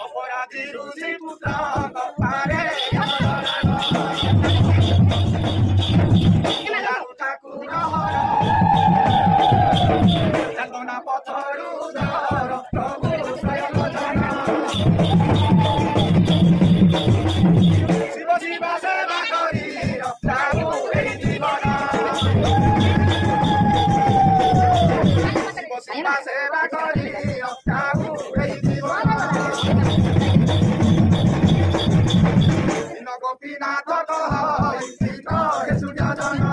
ଅପରାଧୀରୁ ଶ୍ରୀପୁତ୍ର କପାରେ ଠାକୁର ହର ଚାନ୍ଦନା ପଥରୁ ଧର ପ୍ରଭୁ ସ୍ୱୟଂ ଜନ ଶିବ ଶିବ ସେବା କରି ରକ୍ଷାକୁ ଏଇ ଜୀବନ ଶିବ ଶିବ ସେବା କରି ରକ୍ଷାକୁ ଏଇ ଜୀବନ ଗୋପୀନାଥ କହ ସୂର୍ଯ୍ୟଜନ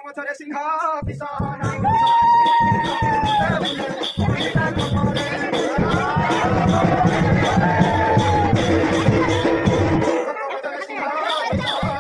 ମଛରେ ସିଂହ ବିଷଣ ସିଂହ